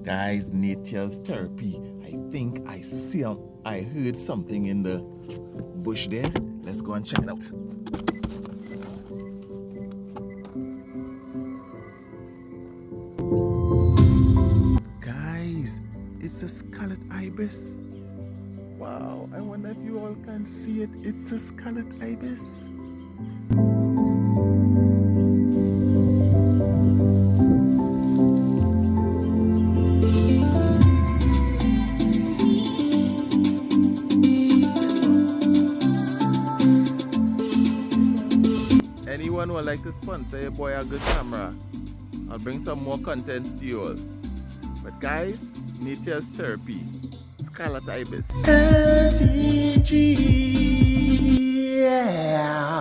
Guys, nature's therapy. I think I heard something in the bush there. Let's go and check it out. Guys, it's a scarlet ibis. Wow, I wonder if you all can see it. It's a scarlet ibis. Anyone would like to sponsor your boy a good camera? I'll bring some more content to you all. But guys, nature's therapy. Scarlet ibis. LTG, yeah.